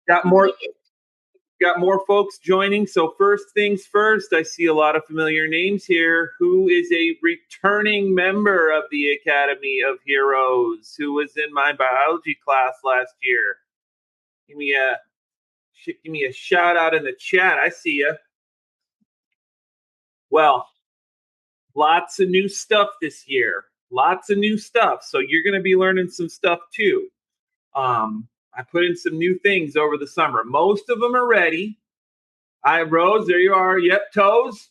Got more folks joining. So first things first, I see a lot of familiar names here. Who is a returning member of the Academy of Heroes? Who was in my biology class last year? Give me a shout out in the chat. I see you. Well, lots of new stuff this year. Lots of new stuff. So you're going to be learning some stuff too. I put in some new things over the summer. Most of them are ready. Hi, Rose. There you are. Yep. Toes.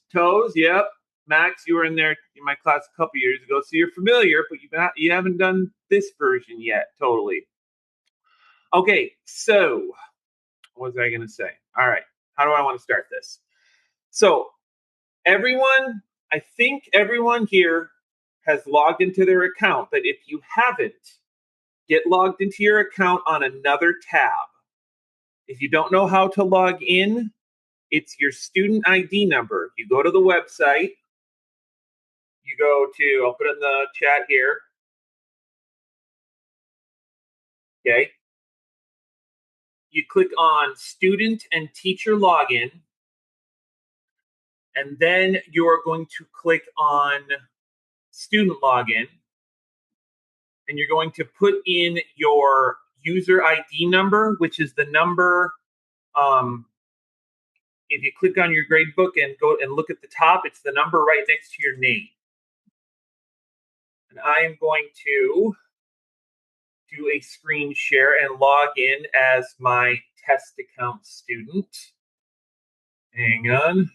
Yep. Max, you were in there in my class a couple years ago, so you're familiar, but you haven't done this version yet. Totally. Okay. So, what was I going to say? All right. How do I want to start this? So, I think everyone here has logged into their account, but if you haven't, get logged into your account on another tab. If you don't know how to log in, it's your student ID number. You go to the website. You go to, I'll put it in the chat here. Okay. You click on student and teacher login. And then you're going to click on student login. And you're going to put in your user ID number, which is the number. If you click on your gradebook and go and look at the top, it's the number right next to your name. And I am going to do a screen share and log in as my test account student. Hang on.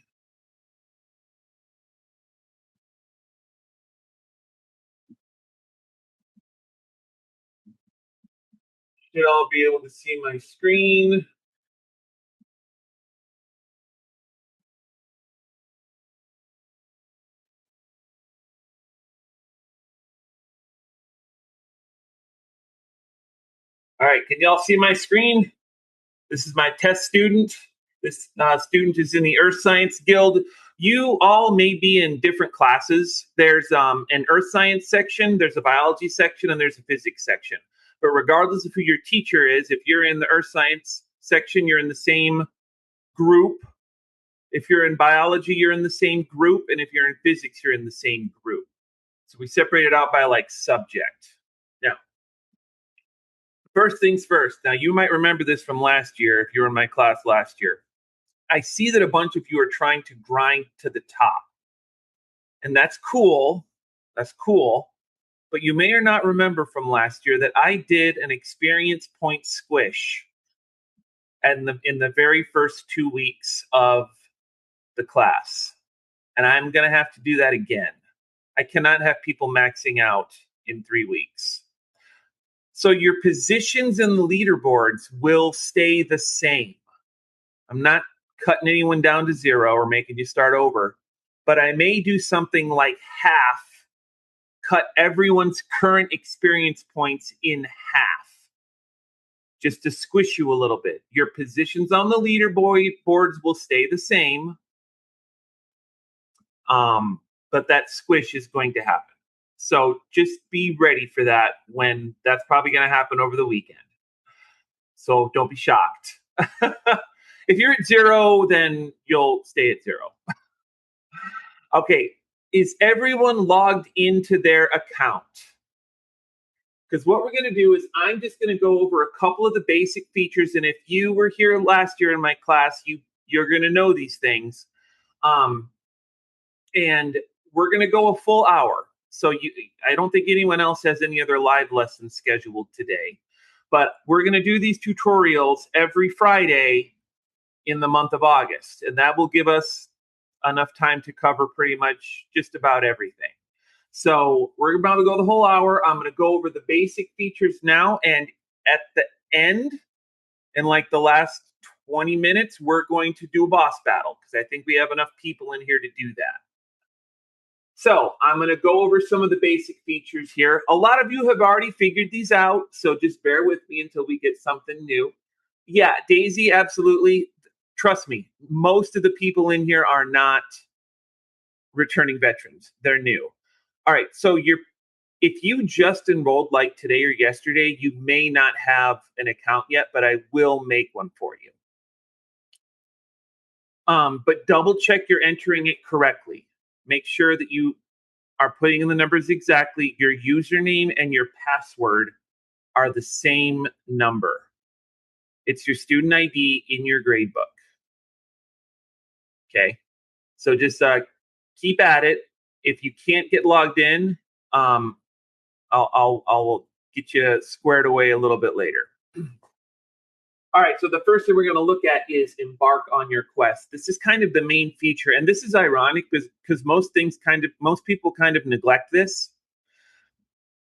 Should all be able to see my screen. All right, can y'all see my screen? This is my test student. This student is in the Earth Science Guild. You all may be in different classes. There's an Earth Science section, there's a biology section, and there's a physics section. But regardless of who your teacher is, if you're in the Earth Science section, you're in the same group. If you're in biology, you're in the same group. And if you're in physics, you're in the same group. So we separate it out by like subject. Now, first things first. Now, you might remember this from last year if you were in my class last year. I see that a bunch of you are trying to grind to the top. And that's cool. That's cool. But you may or not remember from last year that I did an experience point squish in the very first 2 weeks of the class. And I'm going to have to do that again. I cannot have people maxing out in 3 weeks. So your positions in the leaderboards will stay the same. I'm not cutting anyone down to 0 or making you start over, but I may do something like half, cut everyone's current experience points in half, just to squish you a little bit. Your positions on the leaderboards will stay the same, but that squish is going to happen. So just be ready for that when that's probably going to happen over the weekend. So don't be shocked. If you're at 0, then you'll stay at 0. Okay, is everyone logged into their account? Because what we're going to do is I'm just going to go over a couple of the basic features. And if you were here last year in my class, you're going to know these things. And we're going to go a full hour. So I don't think anyone else has any other live lessons scheduled today. But we're going to do these tutorials every Friday in the month of August. And that will give us enough time to cover pretty much just about everything. So we're about to go the whole hour. I'm going to go over the basic features now. And at the end, in like the last 20 minutes, we're going to do a boss battle because I think we have enough people in here to do that. So I'm going to go over some of the basic features here. A lot of you have already figured these out, so just bear with me until we get something new. Yeah, Daisy, absolutely. Trust me, most of the people in here are not returning veterans. They're new. All right, so If you just enrolled like today or yesterday, you may not have an account yet, but I will make one for you. But double check you're entering it correctly. Make sure that you are putting in the numbers exactly. Your username and your password are the same number. It's your student ID in your grade book. Okay. So just keep at it. If you can't get logged in, I'll get you squared away a little bit later. All right, so the first thing we're going to look at is embark on your quest. This is kind of the main feature, and this is ironic because most people kind of neglect this.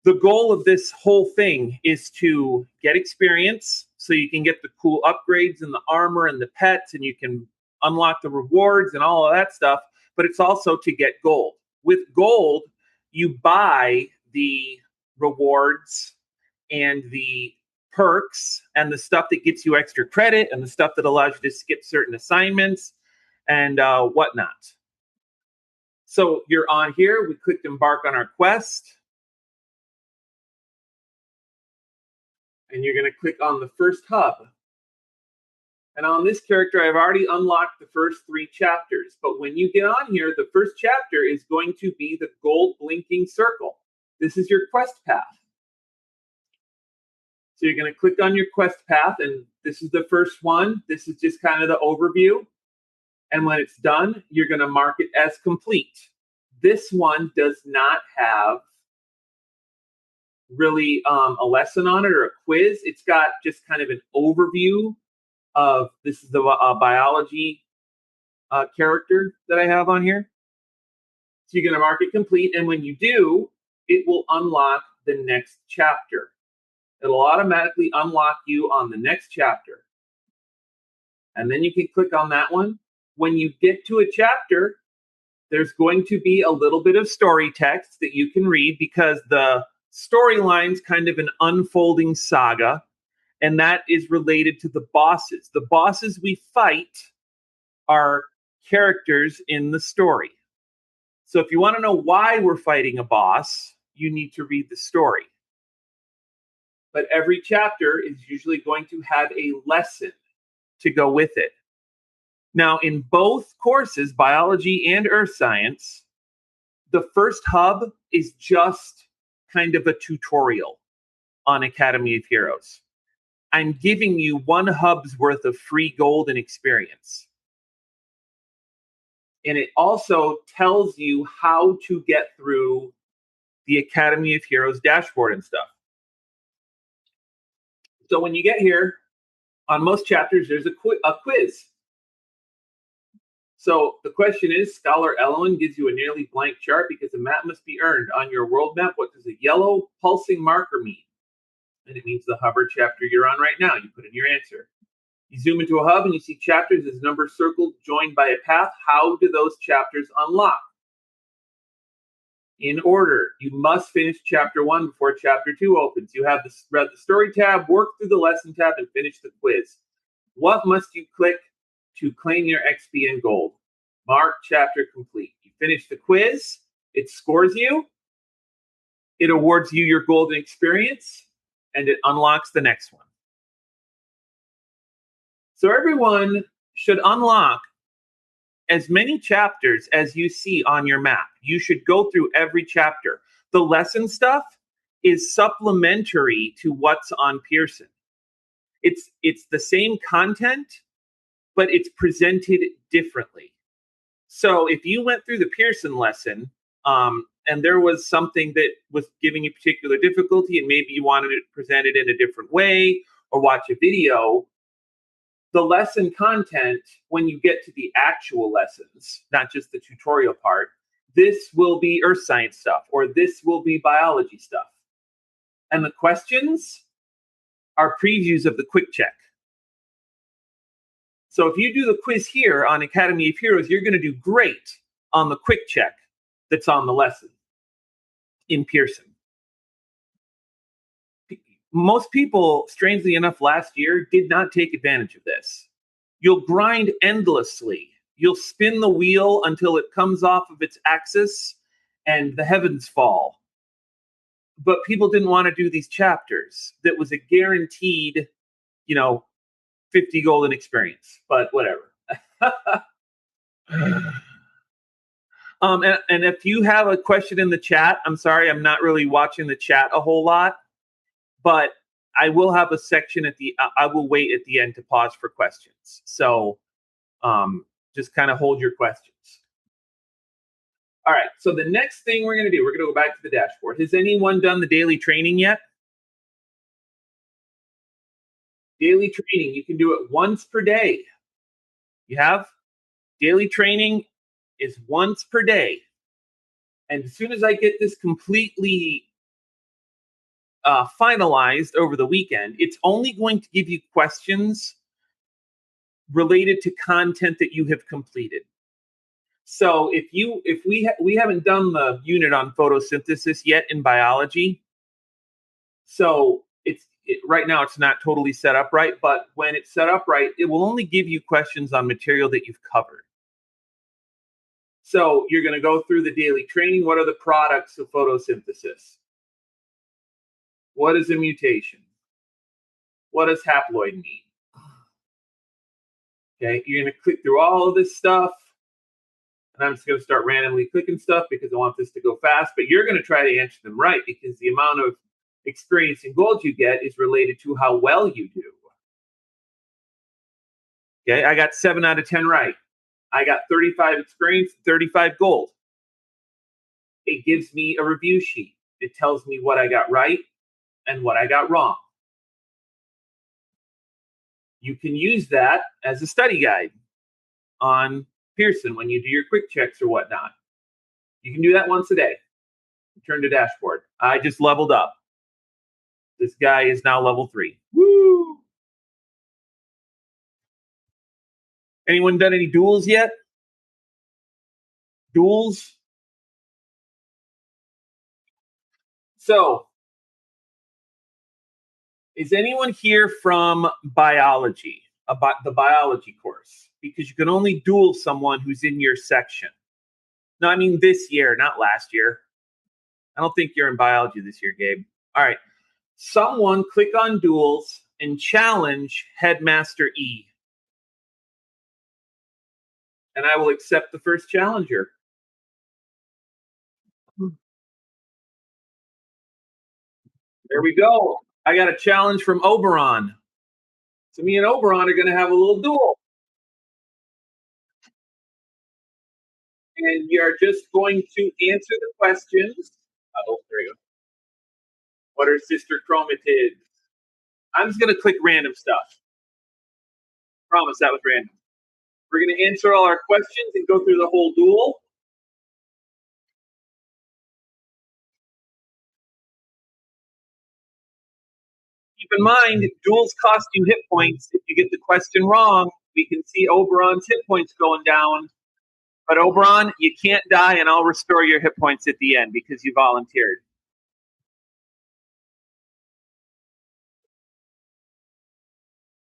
The goal of this whole thing is to get experience so you can get the cool upgrades and the armor and the pets, and you can unlock the rewards and all of that stuff, but it's also to get gold. With gold, you buy the rewards and the perks and the stuff that gets you extra credit and the stuff that allows you to skip certain assignments and whatnot. So you're on here. We clicked embark on our quest. And you're going to click on the first hub. And on this character, I've already unlocked the first 3 chapters. But when you get on here, the first chapter is going to be the gold blinking circle. This is your quest path. So you're going to click on your quest path, and this is the first one. This is just kind of the overview. And when it's done, you're going to mark it as complete. This one does not have really a lesson on it or a quiz. It's got just kind of an overview of this is the biology character that I have on here. So you're going to mark it complete, and when you do, it will unlock the next chapter. It'll automatically unlock you on the next chapter. And then you can click on that one. When you get to a chapter, there's going to be a little bit of story text that you can read because the storyline's kind of an unfolding saga, and that is related to the bosses. The bosses we fight are characters in the story. So if you want to know why we're fighting a boss, you need to read the story. But every chapter is usually going to have a lesson to go with it. Now, in both courses, biology and earth science, the first hub is just kind of a tutorial on Academy of Heroes. I'm giving you 1 hub's worth of free golden experience. And it also tells you how to get through the Academy of Heroes dashboard and stuff. So when you get here, on most chapters, there's a quiz. So the question is, Scholar Elwin gives you a nearly blank chart because a map must be earned. On your world map, what does a yellow pulsing marker mean? And it means the hub or chapter you're on right now. You put in your answer. You zoom into a hub and you see chapters as numbers circled, joined by a path. How do those chapters unlock? In order. You must finish chapter 1 before chapter 2 opens. You have read the story tab, work through the lesson tab, and finish the quiz. What must you click to claim your XP and gold? Mark chapter complete. You finish the quiz, it scores you, it awards you your golden experience, and it unlocks the next one. So everyone should unlock as many chapters as you see on your map. You should go through every chapter. The lesson stuff is supplementary to what's on Pearson. It's the same content, but it's presented differently. So if you went through the Pearson lesson and there was something that was giving you particular difficulty and maybe you wanted it presented in a different way or watch a video, the lesson content, when you get to the actual lessons, not just the tutorial part, this will be earth science stuff or this will be biology stuff. And the questions are previews of the quick check. So if you do the quiz here on Academy of Heroes, you're going to do great on the quick check that's on the lesson in Pearson. Most people, strangely enough, last year did not take advantage of this. You'll grind endlessly. You'll spin the wheel until it comes off of its axis and the heavens fall. but people didn't want to do these chapters. That was a guaranteed, 50 golden experience, but whatever. And if you have a question in the chat, I'm sorry, I'm not really watching the chat a whole lot, but I will have a section I will wait at the end to pause for questions. So just kind of hold your questions. All right, so the next thing we're going to do, we're going to go back to the dashboard. Has anyone done the daily training yet? Daily training, you can do it once per day. You have? Daily training is once per day. And as soon as I get this completely finalized over the weekend, it's only going to give you questions related to content that you have completed. So if we haven't done the unit on photosynthesis yet in biology, so right now it's not totally set up right, but when it's set up right, it will only give you questions on material that you've covered. So you're going to go through the daily training. What are the products of photosynthesis? What is a mutation? What does haploid mean? Okay, you're going to click through all of this stuff. And I'm just going to start randomly clicking stuff because I want this to go fast. But you're going to try to answer them right because the amount of experience and gold you get is related to how well you do. Okay, I got 7 out of 10 right. I got 35 experience, 35 gold. It gives me a review sheet. It tells me what I got right and what I got wrong. You can use that as a study guide on Pearson when you do your quick checks or whatnot. You can do that once a day. Turn to dashboard. I just leveled up. This guy is now level 3. Woo! Anyone done any duels yet? Duels? So, is anyone here from biology, about the biology course? Because you can only duel someone who's in your section. No, I mean this year, not last year. I don't think you're in biology this year, Gabe. All right. Someone click on duels and challenge Headmaster E. And I will accept the first challenger. There we go. I got a challenge from Oberon. So me and Oberon are going to have a little duel. And we are just going to answer the questions. Oh, there you go. What are sister chromatids? I'm just going to click random stuff. Promise that was random. We're going to answer all our questions and go through the whole duel. Keep in mind, duels cost you hit points. If you get the question wrong, we can see Oberon's hit points going down. But Oberon, you can't die, and I'll restore your hit points at the end because you volunteered.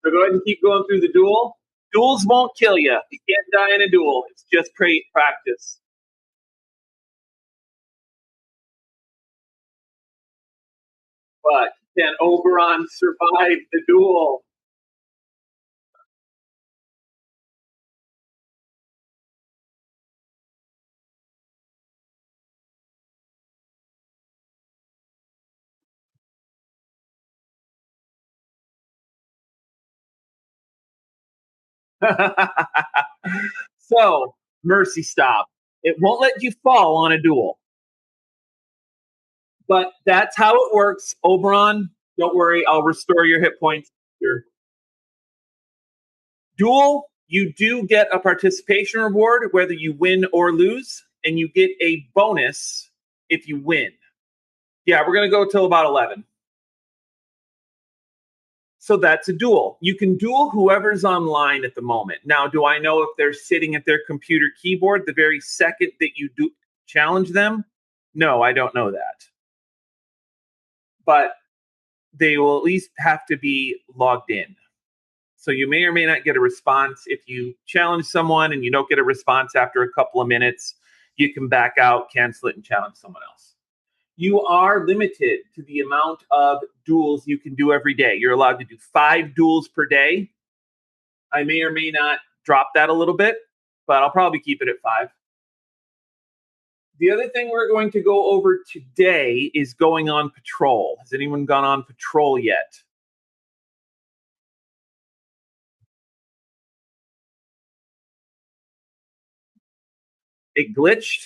So go ahead and keep going through the duel. Duels won't kill you. You can't die in a duel. It's just practice. But can Oberon survive the duel? So, mercy stop. It won't let you fall on a duel. But that's how it works. Oberon, don't worry. I'll restore your hit points. Your duel, you do get a participation reward, whether you win or lose, and you get a bonus if you win. Yeah, we're going to go till about 11. So that's a duel. You can duel whoever's online at the moment. Now, do I know if they're sitting at their computer keyboard the very second that you do challenge them? No, I don't know that. But they will at least have to be logged in. So you may or may not get a response. If you challenge someone and you don't get a response after a couple of minutes, you can back out, cancel it, and challenge someone else. You are limited to the amount of duels you can do every day. You're allowed to do 5 duels per day. I may or may not drop that a little bit, but I'll probably keep it at 5. The other thing we're going to go over today is going on patrol. Has anyone gone on patrol yet? It glitched?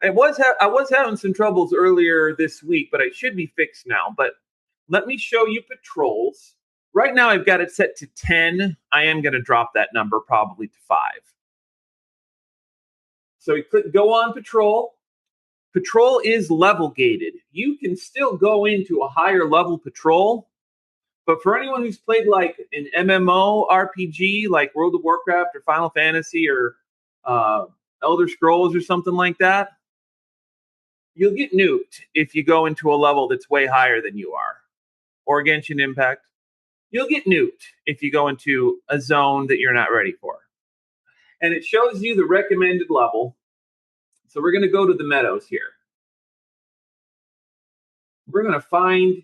I was having some troubles earlier this week, but I should be fixed now. But let me show you patrols. Right now, I've got it set to 10. I am going to drop that number probably to 5. So you click go on patrol. Patrol is level gated. You can still go into a higher level patrol, but for anyone who's played like an MMO RPG like World of Warcraft or Final Fantasy or Elder Scrolls or something like that, you'll get nuked if you go into a level that's way higher than you are. Or Genshin Impact, you'll get nuked if you go into a zone that you're not ready for. And it shows you the recommended level. So we're going to go to the meadows here. We're going to find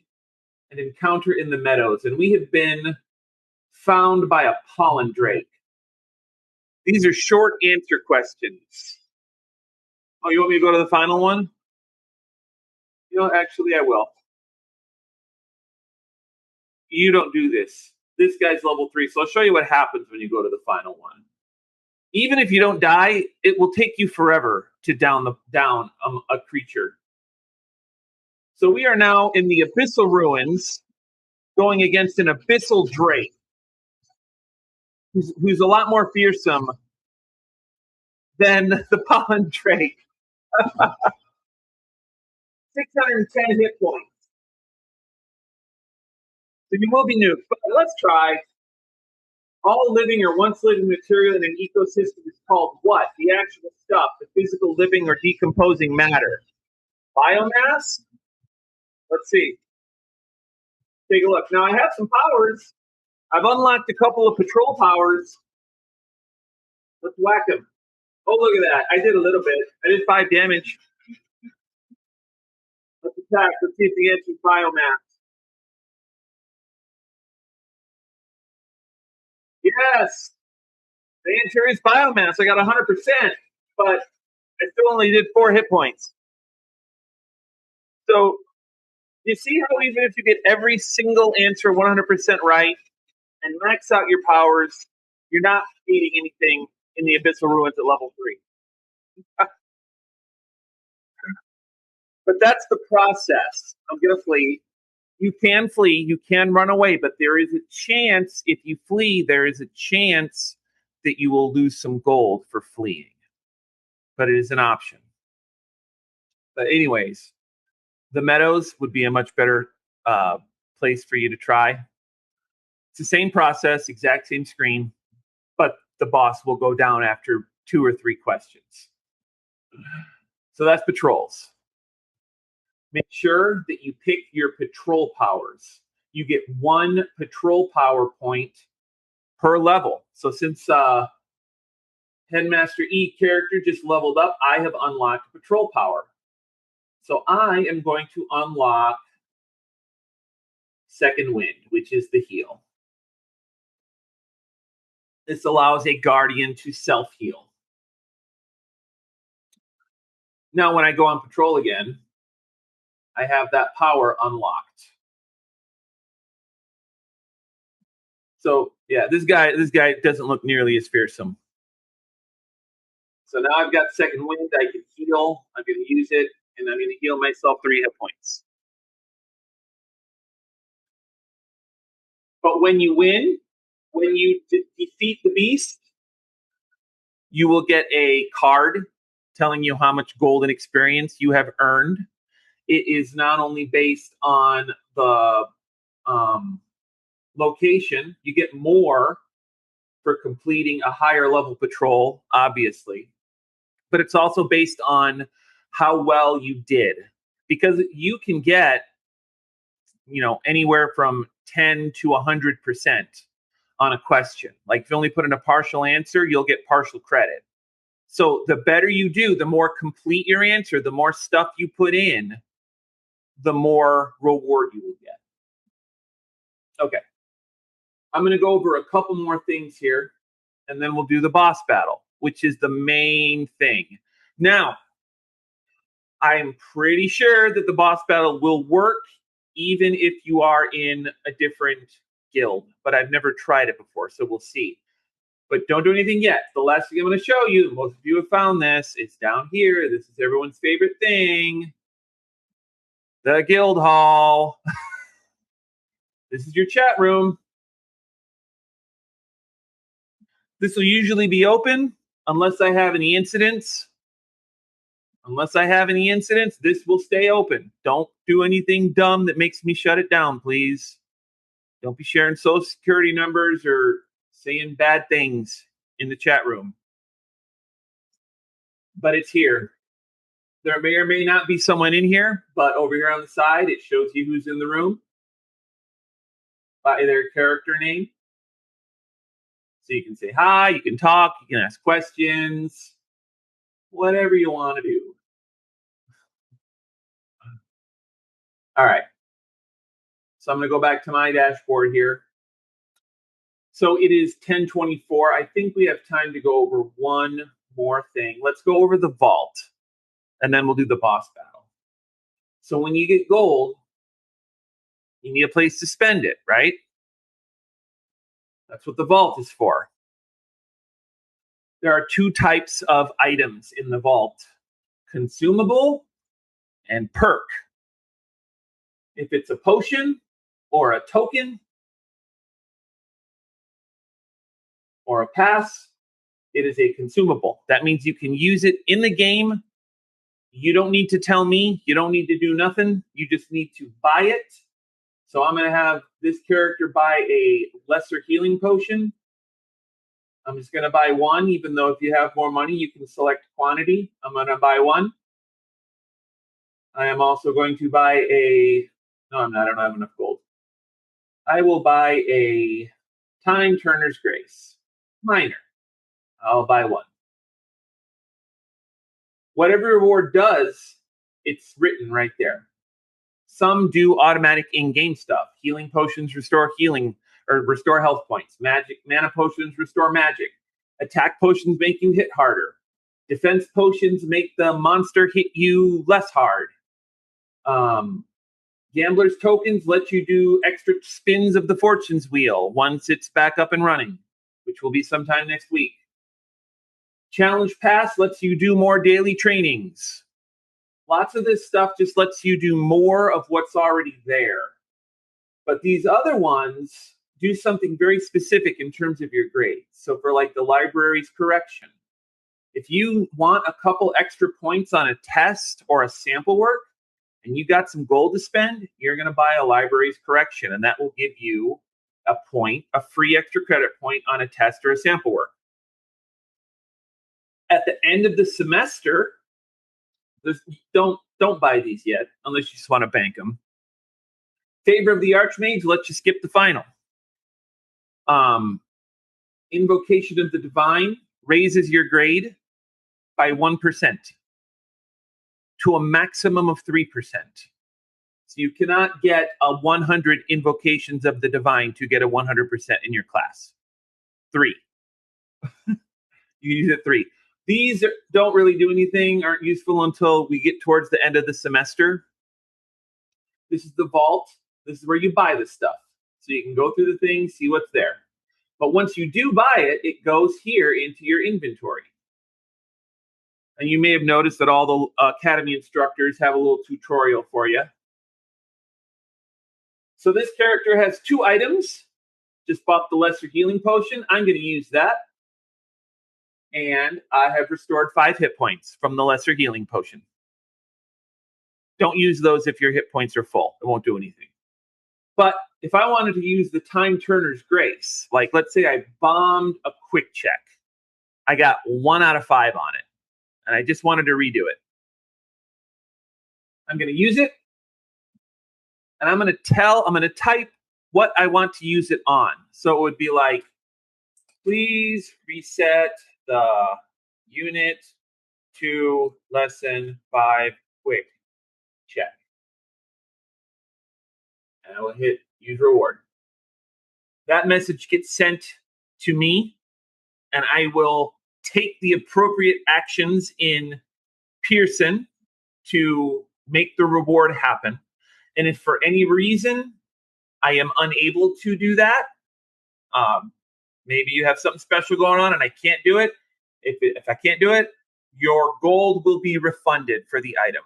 an encounter in the meadows, and we have been found by a pollen drake. These are short answer questions. Oh, you want me to go to the final one? You know, actually, I will. You don't do this. This guy's level 3, so I'll show you what happens when you go to the final one. Even if you don't die, it will take you forever to down a creature. So we are now in the abyssal ruins, going against an abyssal drake, who's a lot more fearsome than the pollen drake. 610 hit points. So you will be nuked. But let's try. All living or once living material in an ecosystem is called what? The actual stuff, the physical living or decomposing matter. Biomass? Let's see. Take a look. Now I have some powers. I've unlocked a couple of patrol powers. Let's whack them. Oh, look at that. I did a little bit. I did 5 damage. Let's attack. Let's see if the answer is biomass. Yes. The answer is biomass. I got 100%, but I still only did 4 hit points. So you see how even if you get every single answer 100% right and max out your powers, you're not beating anything in the abyssal ruins at level 3. But that's the process. I'm going to flee. You can flee, you can run away, but there is a chance if you flee, there is a chance that you will lose some gold for fleeing. But it is an option. But anyways, the meadows would be a much better place for you to try. It's the same process, exact same screen, but the boss will go down after 2 or 3 questions. So that's patrols. Make sure that you pick your patrol powers. You get 1 patrol power point per level. So since Headmaster E character just leveled up, I have unlocked patrol power. So I am going to unlock Second Wind, which is the heal. This allows a guardian to self-heal. Now when I go on patrol again, I have that power unlocked. So yeah, this guy doesn't look nearly as fearsome. So now I've got Second Wind. I can heal. I'm going to use it, and I'm going to heal myself 3 hit points. But when you win, when you defeat the beast, you will get a card telling you how much golden experience you have earned. It is not only based on the location, you get more for completing a higher level patrol, obviously, but it's also based on how well you did, because you can get, anywhere from 10 to 100% on a question. Like if you only put in a partial answer, you'll get partial credit. So the better you do, the more complete your answer, the more stuff you put in, the more reward you will get. Okay. I'm going to go over a couple more things here, and then we'll do the boss battle, which is the main thing. Now, I'm pretty sure that the boss battle will work even if you are in a different guild, but I've never tried it before, so we'll see. But don't do anything yet. The last thing I'm going to show you, most of you have found this, it's down here. This is everyone's favorite thing, the guild hall. This is your chat room. This will usually be open unless I have any incidents. Unless I have any incidents, this will stay open. Don't do anything dumb that makes me shut it down, please. Don't be sharing social security numbers or saying bad things in the chat room. But it's here. There may or may not be someone in here, but over here on the side, it shows you who's in the room by their character name. So you can say hi, you can talk, you can ask questions, whatever you want to do. All right. So I'm going to go back to my dashboard here. So it is 10:24. I think we have time to go over one more thing. Let's go over the vault, and then we'll do the boss battle. So when you get gold, you need a place to spend it, right? That's what the vault is for. There are two types of items in the vault, consumable and perk. If it's a potion or a token or a pass, it is a consumable. That means you can use it in the game. You don't need to tell me. You don't need to do nothing. You just need to buy it. So I'm going to have this character buy a lesser healing potion. I'm just going to buy one, even though if you have more money, you can select quantity. I'm going to buy one. I am also going to buy a... No, I'm not. I don't have enough gold. I will buy a Time Turner's Grace. Minor. I'll buy one. Whatever reward does, it's written right there. Some do automatic in-game stuff. Healing potions restore healing or restore health points. Magic mana potions restore magic. Attack potions make you hit harder. Defense potions make the monster hit you less hard. Gambler's tokens let you do extra spins of the fortunes wheel once it's back up and running, which will be sometime next week. Challenge Pass lets you do more daily trainings. Lots of this stuff just lets you do more of what's already there. But these other ones do something very specific in terms of your grades. So for like the library's correction, if you want a couple extra points on a test or a sample work, and you got some gold to spend, you're going to buy a library's correction, and that will give you a point, a free extra credit point on a test or a sample work. At the end of the semester, don't buy these yet, unless you just want to bank them. Favor of the Archmage lets you skip the final. Invocation of the Divine raises your grade by 1% to a maximum of 3%. So you cannot get a 100 invocations of the divine to get a 100% in your class. 3. You use it 3. These don't really do anything, aren't useful until we get towards the end of the semester. This is the vault. This is where you buy this stuff. So you can go through the thing, see what's there. But once you do buy it, it goes here into your inventory. And you may have noticed that all the Academy instructors have a little tutorial for you. So this character has 2 items. Just bought the lesser healing potion. I'm going to use that. And I have restored 5 hit points from the lesser healing potion. Don't use those if your hit points are full. It won't do anything. But if I wanted to use the Time Turner's Grace, like let's say I bombed a quick check. I got 1 out of 5 on it. And I just wanted to redo it. I'm going to use it. And I'm going to type what I want to use it on. So it would be like, please reset the Unit 2, Lesson 5, quick check. And I will hit use reward. That message gets sent to me, and I will take the appropriate actions in Pearson to make the reward happen. And if for any reason I am unable to do that, maybe you have something special going on and I can't do it. If I can't do it, your gold will be refunded for the item.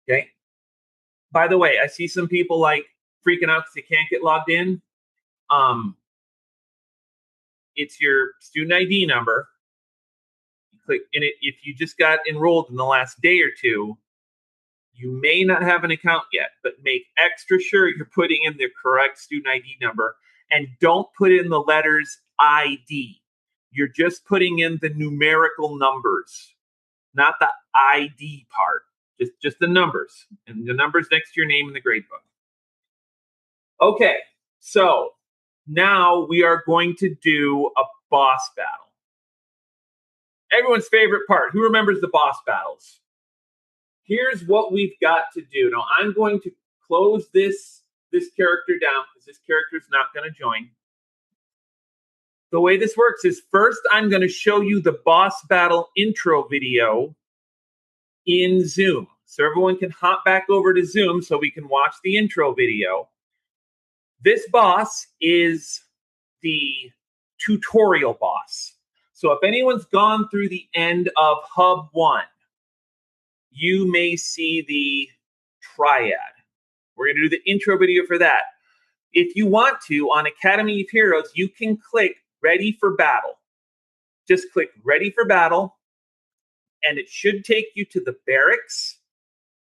Okay. By the way, I see some people like freaking out because they can't get logged in. It's your student ID number. You click in it. If you just got enrolled in the last day or two, you may not have an account yet, but make extra sure you're putting in the correct student ID number, and don't put in the letters ID. You're just putting in the numerical numbers, not the ID part. Just the numbers, and the numbers next to your name in the grade book. Okay, so now we are going to do a boss battle. Everyone's favorite part. Who remembers the boss battles? Here's what we've got to do. Now, I'm going to close this character down because this character is not going to join. The way this works is first I'm going to show you the boss battle intro video in Zoom. So everyone can hop back over to Zoom so we can watch the intro video. This boss is the tutorial boss. So if anyone's gone through the end of Hub 1, you may see the triad. We're going to do the intro video for that. If you want to, on Academy of Heroes, you can click Ready for Battle. Just click Ready for Battle, and it should take you to the barracks,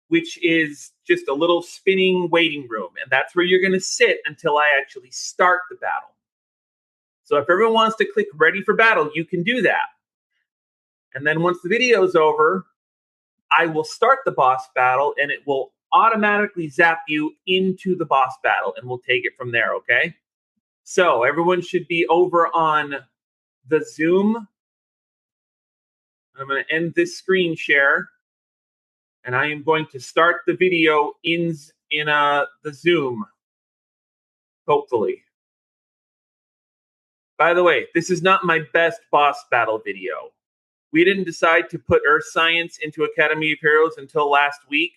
which is just a little spinning waiting room. And that's where you're going to sit until I actually start the battle. So if everyone wants to click Ready for Battle, you can do that. And then once the video is over, I will start the boss battle, and it will automatically zap you into the boss battle, and we'll take it from there, okay? So everyone should be over on the Zoom. I'm going to end this screen share, and I am going to start the video in the Zoom, hopefully. By the way, this is not my best boss battle video. We didn't decide to put Earth Science into Academy of Heroes until last week,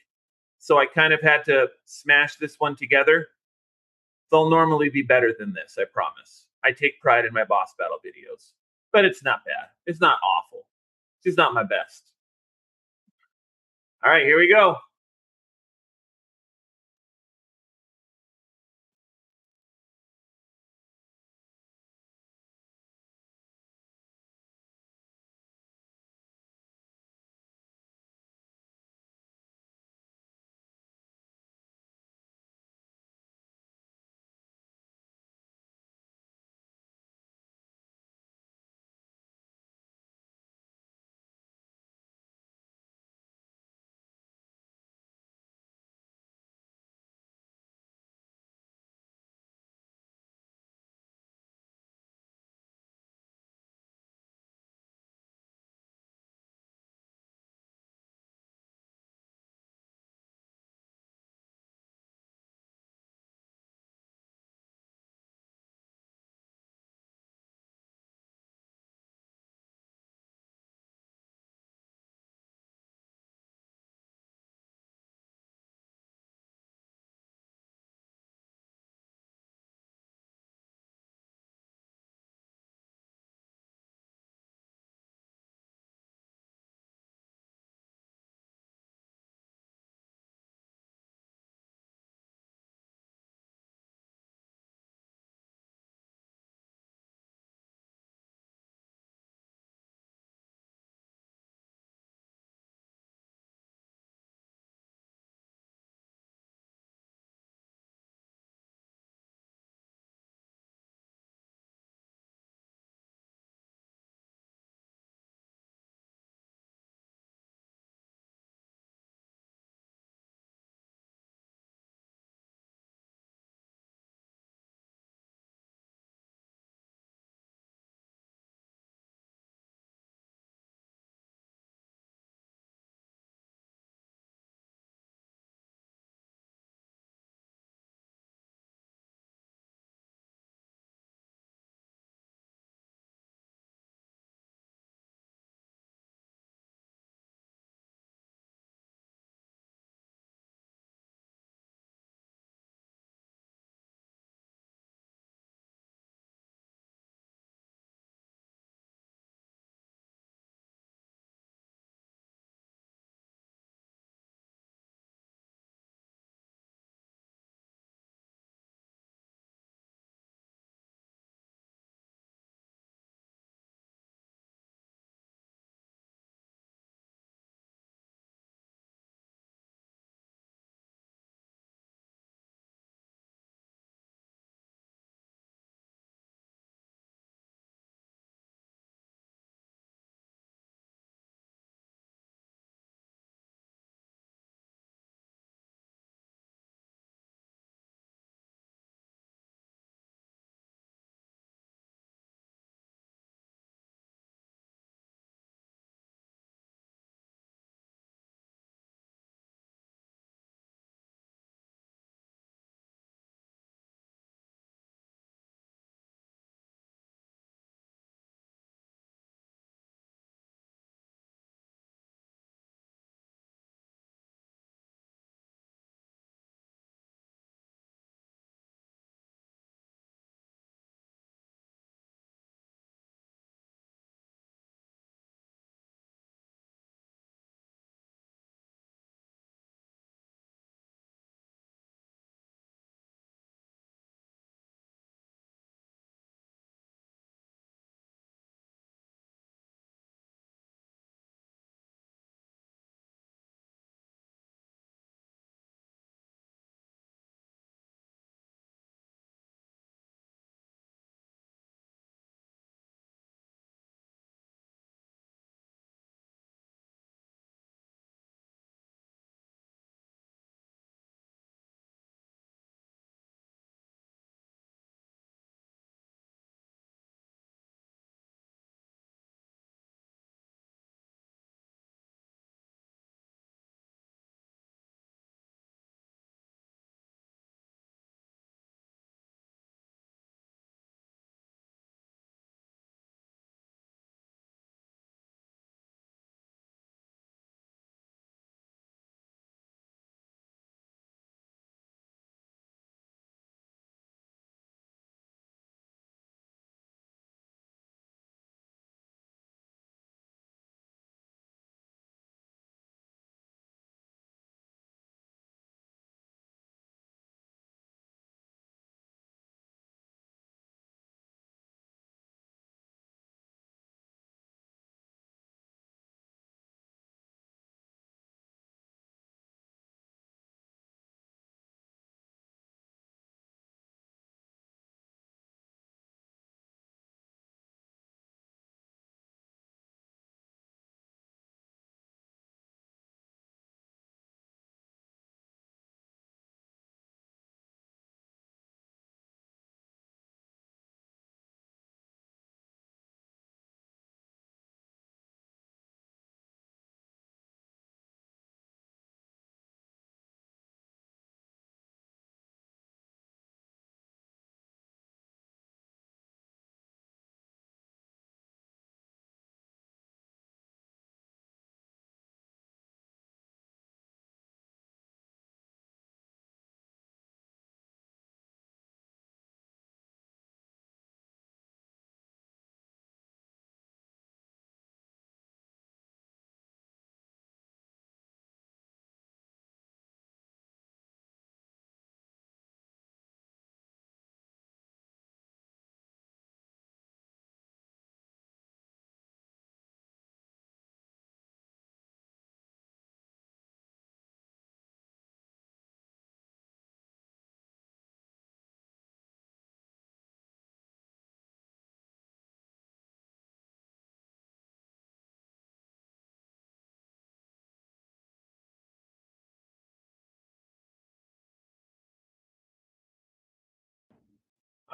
so I kind of had to smash this one together. They'll normally be better than this, I promise. I take pride in my boss battle videos, but it's not bad. It's not awful. It's not my best. All right, here we go.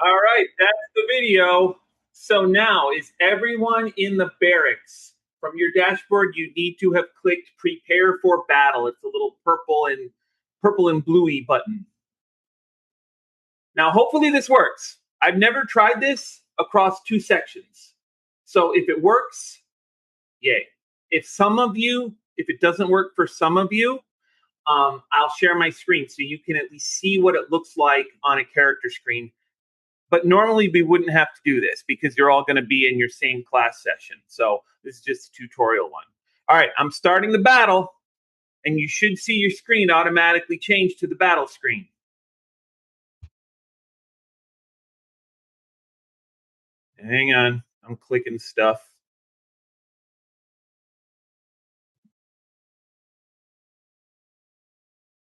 All right, that's the video. So now, is everyone in the barracks? From your dashboard, you need to have clicked prepare for battle. It's a little purple and bluey button. Now, hopefully this works. I've never tried this across 2 sections. So if it works, yay. If it doesn't work for some of you, I'll share my screen so you can at least see what it looks like on a character screen. But normally we wouldn't have to do this because you're all going to be in your same class session. So this is just a tutorial one. All right, I'm starting the battle, and you should see your screen automatically change to the battle screen. Hang on, I'm clicking stuff.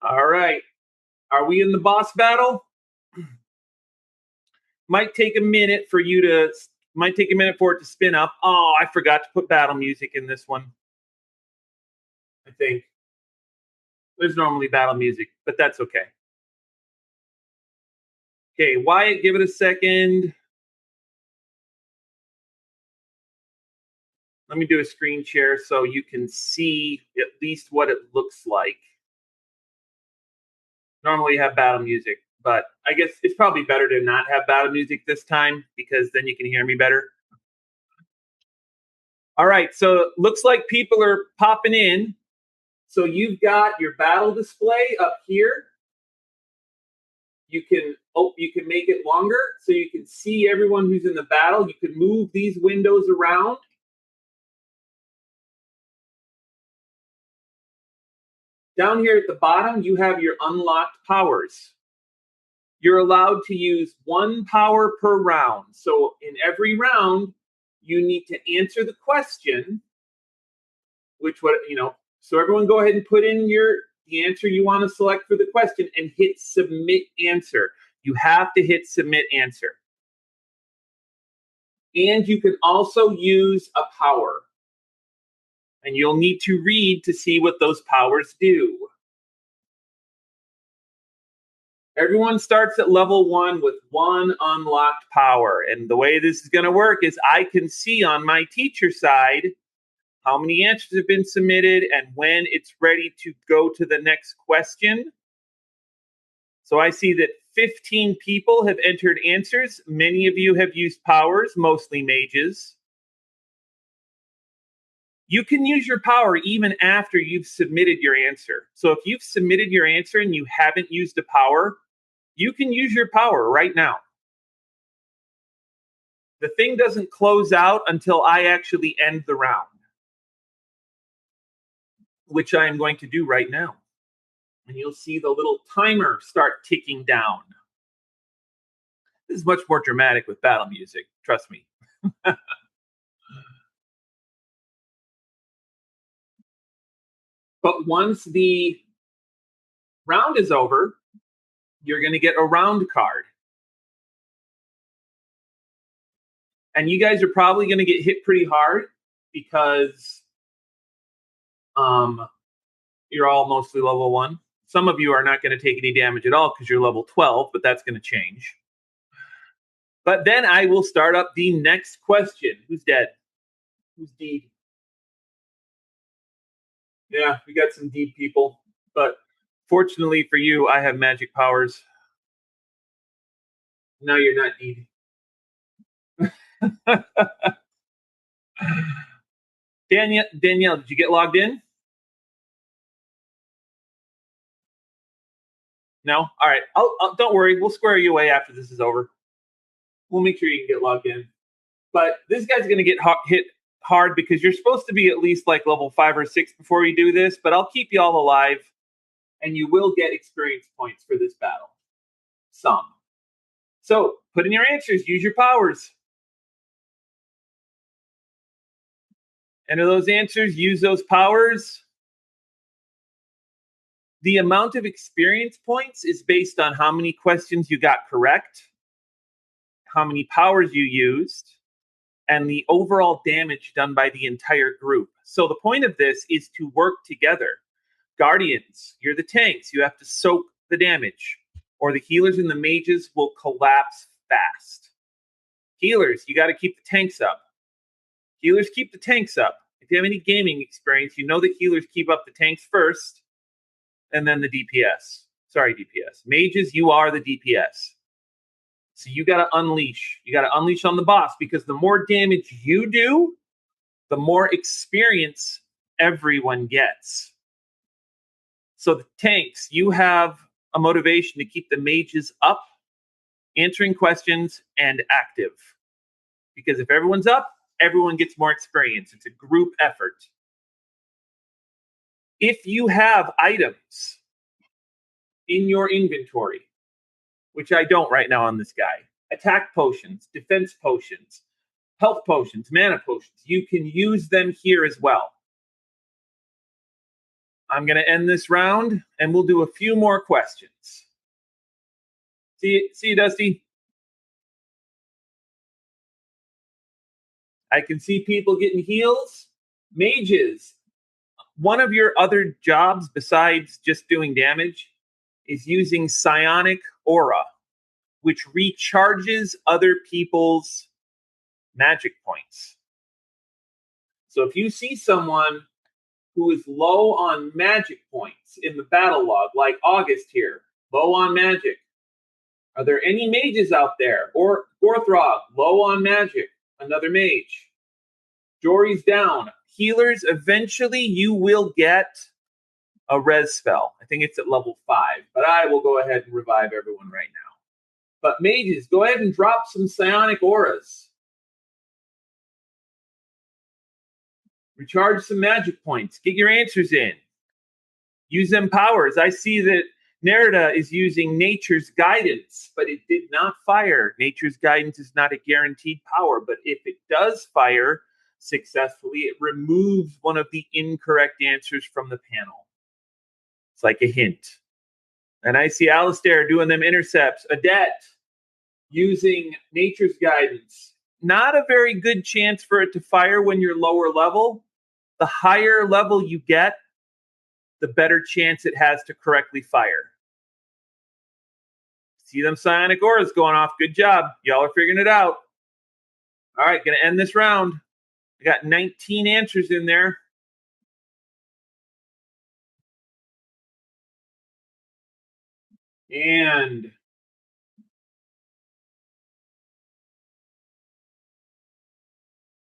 All right, are we in the boss battle? Might take a minute for it to spin up. Oh, I forgot to put battle music in this one. I think there's normally battle music, but that's okay. Okay, Wyatt, give it a second. Let me do a screen share so you can see at least what it looks like. Normally you have battle music, but I guess it's probably better to not have battle music this time because then you can hear me better. All right, so looks like people are popping in. So you've got your battle display up here. You can make it longer so you can see everyone who's in the battle. You can move these windows around. Down here at the bottom, you have your unlocked powers. You're allowed to use 1 power per round. So in every round, you need to answer the question, so everyone go ahead and put in the answer you want to select for the question and hit submit answer. You have to hit submit answer. And you can also use a power. And you'll need to read to see what those powers do. Everyone starts at level 1 with 1 unlocked power. And the way this is going to work is I can see on my teacher side how many answers have been submitted and when it's ready to go to the next question. So I see that 15 people have entered answers. Many of you have used powers, mostly mages. You can use your power even after you've submitted your answer. So if you've submitted your answer and you haven't used a power, you can use your power right now. The thing doesn't close out until I actually end the round, which I am going to do right now. And you'll see the little timer start ticking down. This is much more dramatic with battle music, trust me. But once the round is over, you're going to get a round card. And you guys are probably going to get hit pretty hard because you're all mostly level 1. Some of you are not going to take any damage at all because you're level 12, but that's going to change. But then I will start up the next question. Who's dead? Who's deed? Yeah, we got some deed people. But fortunately for you, I have magic powers. No, you're not deed. Danielle, did you get logged in? No? All right. Don't worry. We'll square you away after this is over. We'll make sure you can get logged in. But this guy's going to get hit hard because you're supposed to be at least like level 5 or 6 before you do this, but I'll keep you all alive, and you will get experience points for this battle. Some. So put in your answers. Use your powers. Enter those answers. Use those powers. The amount of experience points is based on how many questions you got correct, how many powers you used, and the overall damage done by the entire group. So the point of this is to work together. Guardians, you're the tanks. You have to soak the damage, or the healers and the mages will collapse fast. Healers, you got to keep the tanks up. Healers keep the tanks up. If you have any gaming experience, you know that healers keep up the tanks first, and then the DPS. Sorry, DPS. Mages, you are the DPS. So you got to unleash. You got to unleash on the boss, because the more damage you do, the more experience everyone gets. So the tanks, you have a motivation to keep the mages up, answering questions, and active. Because if everyone's up, everyone gets more experience. It's a group effort. If you have items in your inventory, which I don't right now on this guy, attack potions, defense potions, health potions, mana potions, you can use them here as well. I'm going to end this round, and we'll do a few more questions. See you, Dusty. I can see people getting heals. Mages, one of your other jobs besides just doing damage is using psionic aura, which recharges other people's magic points. So if you see someone who is low on magic points in the battle log, like August here, low on magic, are there any mages out there? Or Gorthrog, low on magic, another mage. Jory's down. Healers, eventually you will get a res spell. I think it's at level 5, but I will go ahead and revive everyone right now. But mages, go ahead and drop some psionic auras. Recharge some magic points. Get your answers in. Use them powers. I see that Nerida is using Nature's Guidance, but it did not fire. Nature's Guidance is not a guaranteed power, but if it does fire successfully, it removes one of the incorrect answers from the panel. It's like a hint. And I see Alistair doing them intercepts. Adet using Nature's Guidance. Not a very good chance for it to fire when you're lower level. The higher level you get, the better chance it has to correctly fire. See them psionic auras going off. Good job. Y'all are figuring it out. All right, going to end this round. I got 19 answers in there. And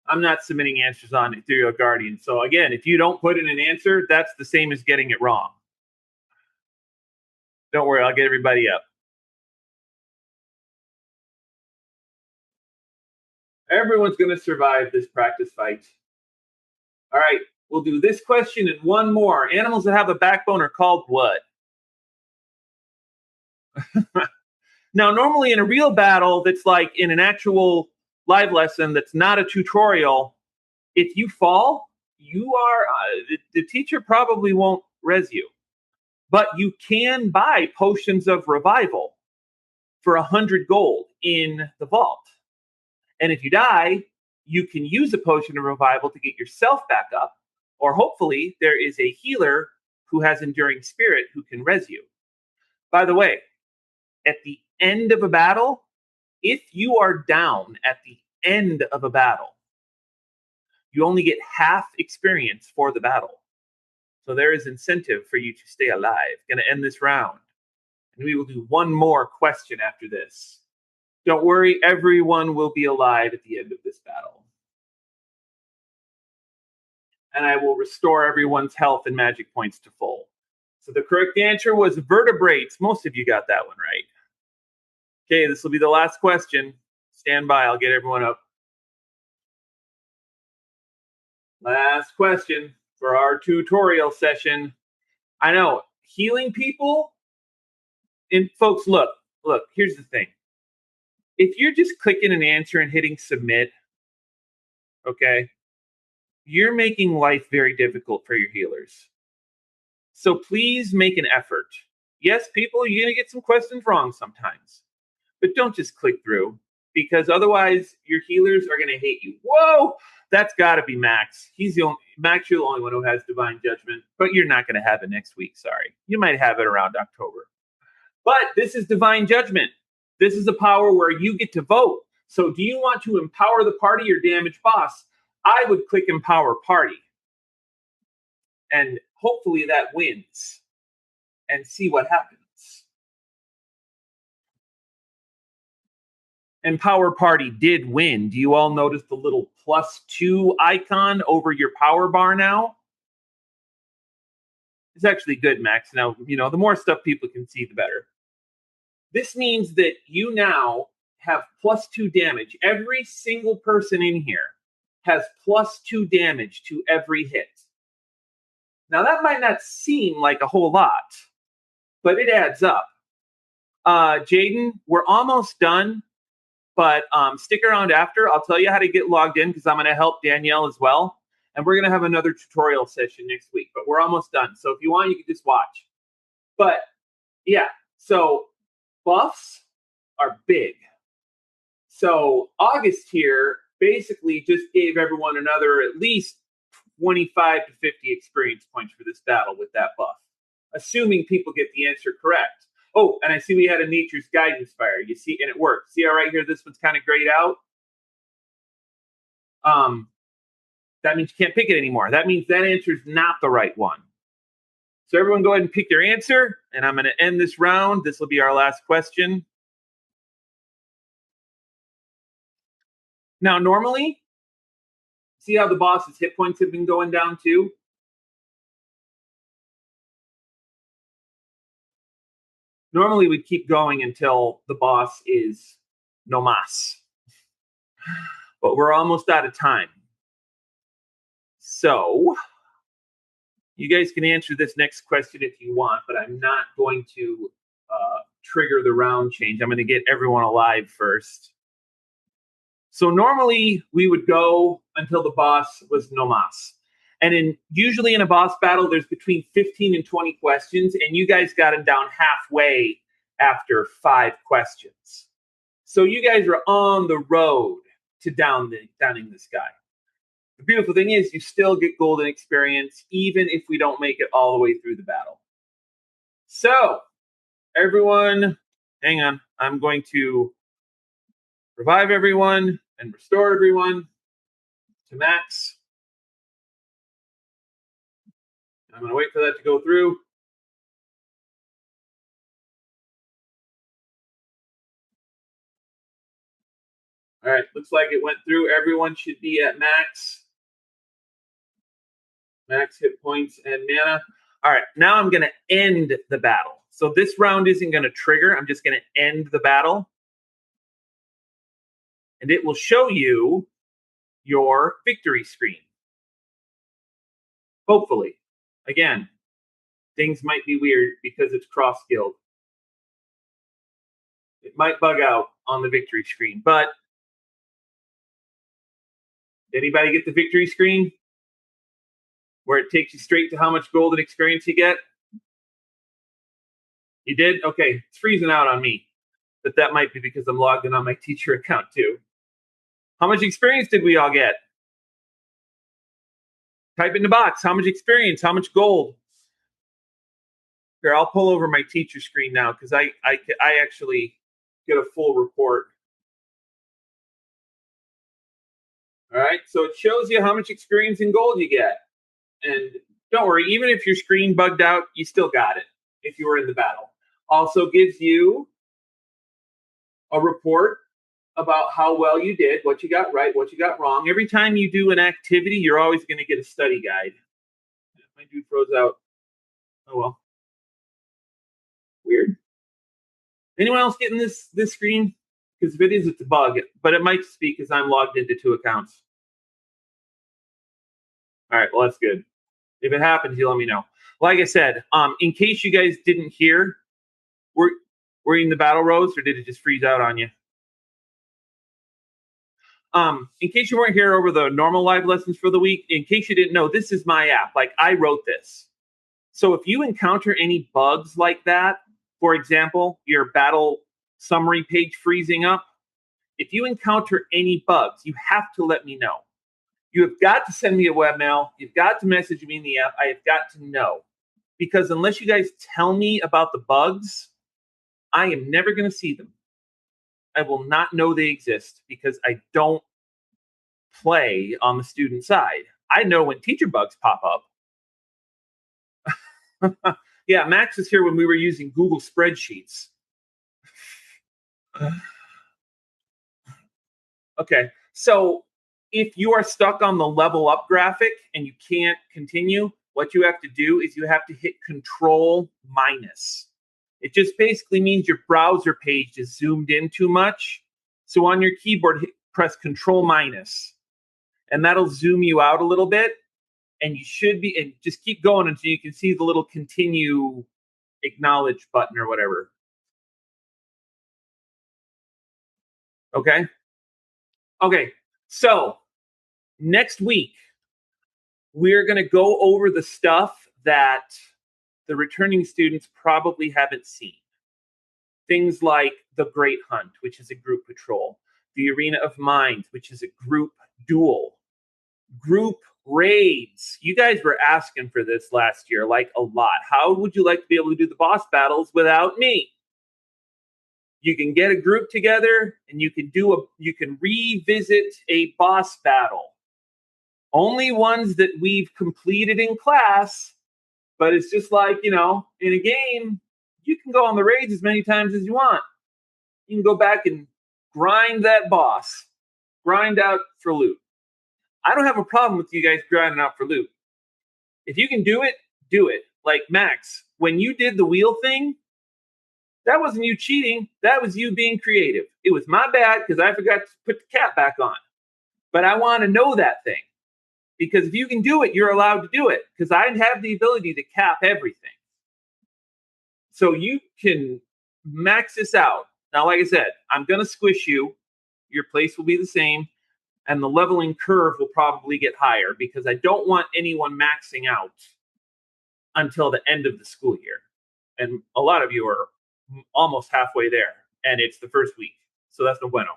I'm not submitting answers on Ethereal Guardian. So again, if you don't put in an answer, that's the same as getting it wrong. Don't worry, I'll get everybody up. Everyone's going to survive this practice fight. All right, we'll do this question and one more. Animals that have a backbone are called what? Now, normally in a real battle that's like in an actual live lesson that's not a tutorial, if you fall, you are the teacher probably won't res you. But you can buy potions of revival for 100 gold in the vault. And if you die, you can use a potion of revival to get yourself back up, or hopefully there is a healer who has enduring spirit who can res you. By the way, at the end of a battle, if you are down at the end of a battle, you only get half experience for the battle. So there is incentive for you to stay alive. Going to end this round. And we will do one more question after this. Don't worry, everyone will be alive at the end of this battle. And I will restore everyone's health and magic points to full. So the correct answer was vertebrates. Most of you got that one right. Okay, this will be the last question. Stand by, I'll get everyone up. Last question for our tutorial session. I know, healing people, and folks, look, here's the thing. If you're just clicking an answer and hitting submit, okay, you're making life very difficult for your healers. So please make an effort. Yes, people, you're going to get some questions wrong sometimes, but don't just click through, because otherwise your healers are going to hate you. Whoa, that's got to be Max. Max, you're the only one who has divine judgment, but you're not going to have it next week. Sorry. You might have it around October. But this is divine judgment. This is a power where you get to vote. So do you want to empower the party or damage boss? I would click empower party. And hopefully that wins. And see what happens. Empower party did win. Do you all notice the little +2 icon over your power bar now? It's actually good, Max. Now, the more stuff people can see, the better. This means that you now have +2 damage. Every single person in here has +2 damage to every hit. Now, that might not seem like a whole lot, but it adds up. Jaden, we're almost done, but stick around after. I'll tell you how to get logged in because I'm going to help Danielle as well. And we're going to have another tutorial session next week, but we're almost done. So if you want, you can just watch. But yeah, so buffs are big. So August here basically just gave everyone another at least 25 to 50 experience points for this battle with that buff, assuming people get the answer correct. Oh, and I see we had a Nature's Guidance Fire. You see, and it worked. See how right here, this one's kind of grayed out? That means you can't pick it anymore. That means that answer is not the right one. So everyone go ahead and pick their answer, and I'm going to end this round. This will be our last question. Now, normally, see how the boss's hit points have been going down too? Normally, we'd keep going until the boss is no mas. But we're almost out of time. So, you guys can answer this next question if you want, but I'm not going to trigger the round change. I'm going to get everyone alive first. So normally we would go until the boss was no mas. And usually in a boss battle, there's between 15 and 20 questions, and you guys got them down halfway after 5 questions. So you guys are on the road to downing this guy. The beautiful thing is you still get golden experience, even if we don't make it all the way through the battle. So, everyone, hang on. I'm going to revive everyone and restore everyone to max. I'm going to wait for that to go through. All right, looks like it went through. Everyone should be at max. Max hit points and mana. All right, now I'm going to end the battle. So this round isn't going to trigger. I'm just going to end the battle. And it will show you your victory screen. Hopefully. Again, things might be weird because it's cross-skilled. It might bug out on the victory screen, but anybody get the victory screen? Where it takes you straight to how much golden experience you get? You did? Okay, it's freezing out on me. But that might be because I'm logged in on my teacher account too. How much experience did we all get? Type in the box. How much experience? How much gold? Here, I'll pull over my teacher screen now because I actually get a full report. All right, so it shows you how much experience and gold you get. And don't worry, even if your screen bugged out, you still got it if you were in the battle. Also gives you a report about how well you did, what you got right, what you got wrong. Every time you do an activity, you're always going to get a study guide. My dude froze out. Oh, well. Weird. Anyone else getting this screen? Because if it is, it's a bug. But it might just be because I'm logged into 2 accounts. All right, well, that's good. If it happens, you let me know. Like I said, in case you guys didn't hear, were you in the battle roads, or did it just freeze out on you? In case you weren't here over the normal live lessons for the week, in case you didn't know, this is my app. Like, I wrote this. So if you encounter any bugs like that, for example, your battle summary page freezing up, if you encounter any bugs, you have to let me know. You have got to send me a webmail. You've got to message me in the app. I have got to know. Because unless you guys tell me about the bugs, I am never going to see them. I will not know they exist because I don't play on the student side. I know when teacher bugs pop up. Yeah, Max was here when we were using Google spreadsheets. Okay, so if you are stuck on the level up graphic and you can't continue, what you have to do is you have to hit Control minus. It just basically means your browser page is zoomed in too much. So on your keyboard, press Control minus, and that'll zoom you out a little bit. And you should be, and just keep going until you can see the little continue acknowledge button or whatever. Okay. Okay. So next week, we're going to go over the stuff that the returning students probably haven't seen. Things like the Great Hunt, which is a group patrol, the Arena of Minds, which is a group duel, group raids. You guys were asking for this last year, like a lot. How would you like to be able to do the boss battles without me? You can get a group together and you can revisit a boss battle. Only ones that we've completed in class, but it's just like, in a game, you can go on the raids as many times as you want. You can go back and grind that boss, grind out for loot. I don't have a problem with you guys grinding out for loot. If you can do it, do it. Like Max, when you did the wheel thing, that wasn't you cheating. That was you being creative. It was my bad because I forgot to put the cap back on. But I want to know that thing. Because if you can do it, you're allowed to do it. Because I have the ability to cap everything. So you can max this out. Now, like I said, I'm going to squish you. Your place will be the same. And the leveling curve will probably get higher because I don't want anyone maxing out until the end of the school year. And a lot of you are almost halfway there. And it's the first week. So that's no bueno.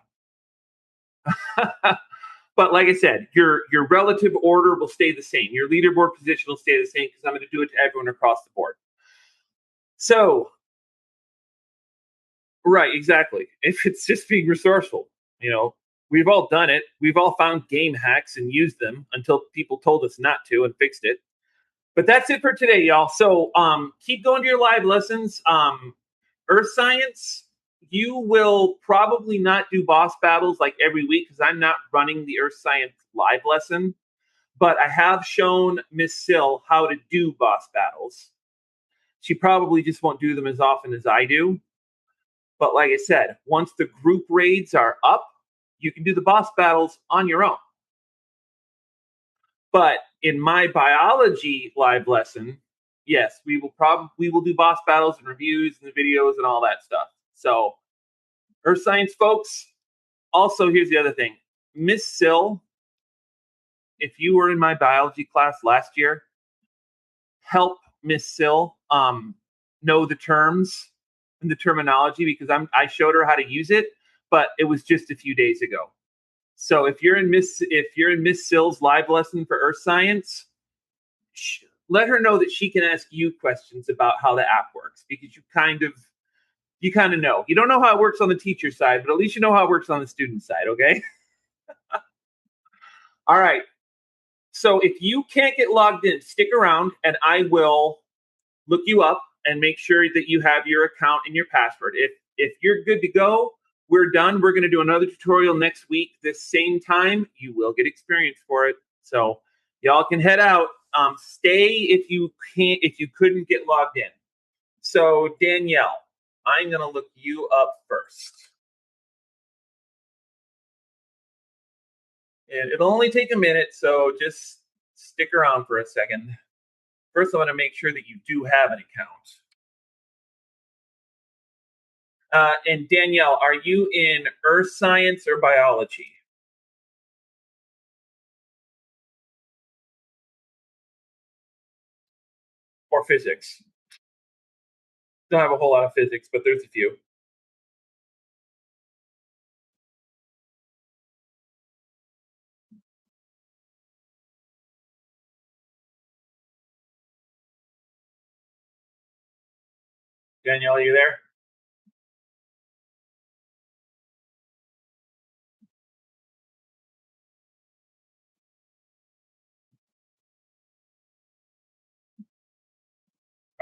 But like I said, your relative order will stay the same. Your leaderboard position will stay the same because I'm going to do it to everyone across the board. So, right, exactly. If it's just being resourceful, we've all done it. We've all found game hacks and used them until people told us not to and fixed it. But that's it for today, y'all. So keep going to your live lessons. Earth Science, you will probably not do boss battles like every week because I'm not running the Earth Science live lesson. But I have shown Miss Sill how to do boss battles. She probably just won't do them as often as I do. But like I said, once the group raids are up, you can do the boss battles on your own. But in my biology live lesson, yes, we will do boss battles and reviews and the videos and all that stuff. So, Earth Science folks. Also, here's the other thing, Miss Sill. If you were in my biology class last year, help Miss Sill know the terms and the terminology because I showed her how to use it, but it was just a few days ago. So if you're in Miss Sill's live lesson for Earth Science, let her know that she can ask you questions about how the app works because you kind of know. You don't know how it works on the teacher side, but at least you know how it works on the student side, okay? All right. So if you can't get logged in, stick around and I will look you up and make sure that you have your account and your password. If you're good to go, we're done. We're going to do another tutorial next week, this same time. You will get experience for it. So y'all can head out. Stay if you couldn't get logged in. So Danielle, I'm going to look you up first. And it'll only take a minute, so just stick around for a second. First, I want to make sure that you do have an account. And Danielle, are you in Earth Science or Biology? Or Physics? Don't have a whole lot of physics, but there's a few. Danielle, are you there?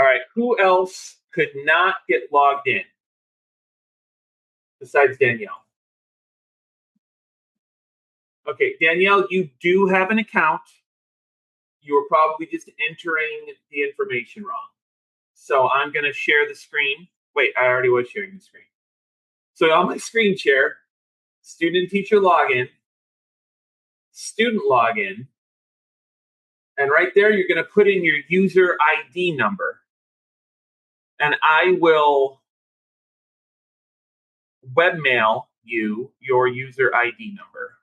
All right, who else could not get logged in besides Danielle? Okay, Danielle, you do have an account. You were probably just entering the information wrong. So I'm going to share the screen. Wait, I already was sharing the screen. So on my screen share, student teacher login, student login, and right there you're going to put in your user ID number. And I will webmail you your user ID number.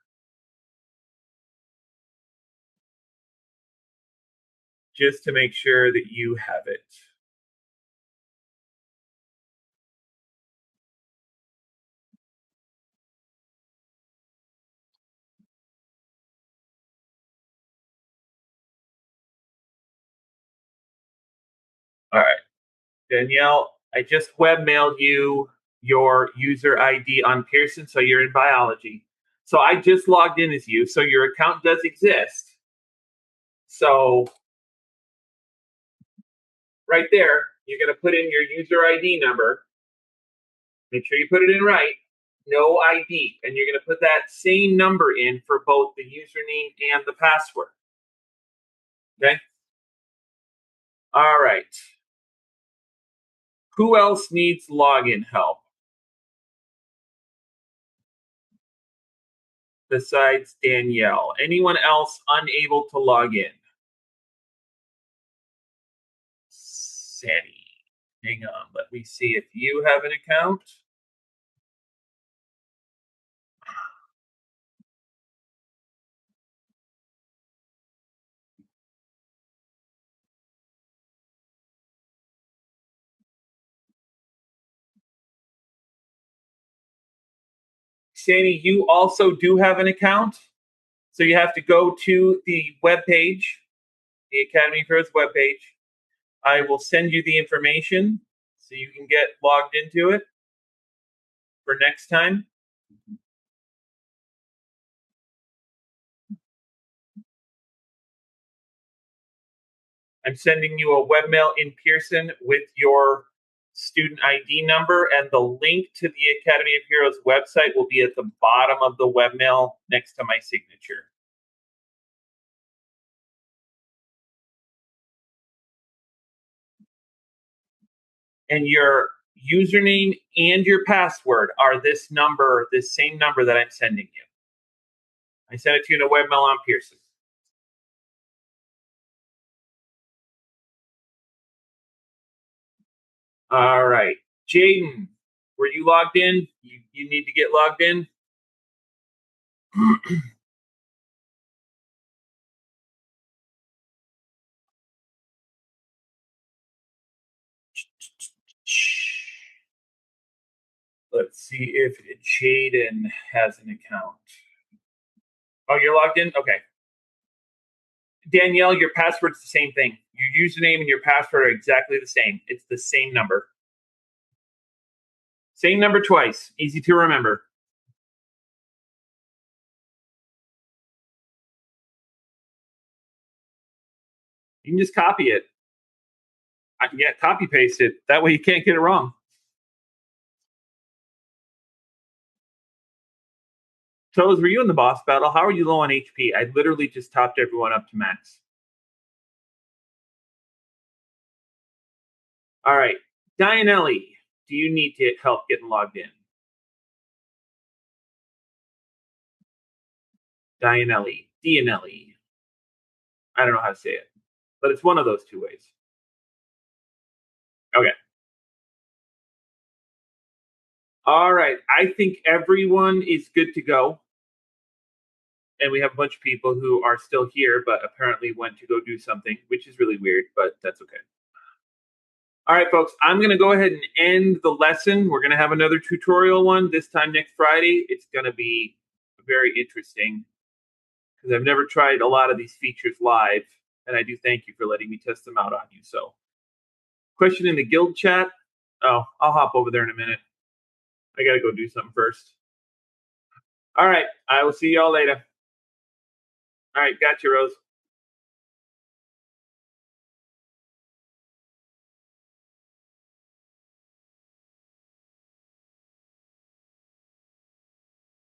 Just to make sure that you have it. All right, Danielle, I just webmailed you your user ID on Pearson, so you're in biology. So I just logged in as you, so your account does exist. So right there, you're going to put in your user ID number. Make sure you put it in right. No ID. And you're going to put that same number in for both the username and the password. Okay? All right. Who else needs login help besides Danielle? Anyone else unable to log in? Sandy. Hang on. Let me see if you have an account. Sandy, you also do have an account. So you have to go to the webpage, the Academy of Heroes webpage. I will send you the information so you can get logged into it for next time. I'm sending you a webmail in Pearson with your student ID number, and the link to the Academy of Heroes website will be at the bottom of the webmail next to my signature. And your username and your password are this number, this same number that I'm sending you. I sent it to you in a webmail on Pearson. All right. Jaden, were you logged in? You need to get logged in? Let's see if Jaden has an account. Oh, you're logged in? Okay. Danielle, your password's the same thing. Your username and your password are exactly the same. It's the same number. Same number twice. Easy to remember. You can just copy it. Yeah, copy paste it. That way you can't get it wrong. Toes, were you in the boss battle? How are you low on HP? I literally just topped everyone up to max. All right. Dianelli, do you need to help getting logged in? Dianelli. Dianelli. I don't know how to say it, but it's one of those two ways. Okay. All right. I think everyone is good to go. And we have a bunch of people who are still here, but apparently went to go do something, which is really weird, but that's okay. All right, folks, I'm going to go ahead and end the lesson. We're going to have another tutorial one this time next Friday. It's going to be very interesting because I've never tried a lot of these features live, and I do thank you for letting me test them out on you. So, question in the guild chat. Oh, I'll hop over there in a minute. I got to go do something first. All right, I will see y'all later. All right, gotcha, Rose.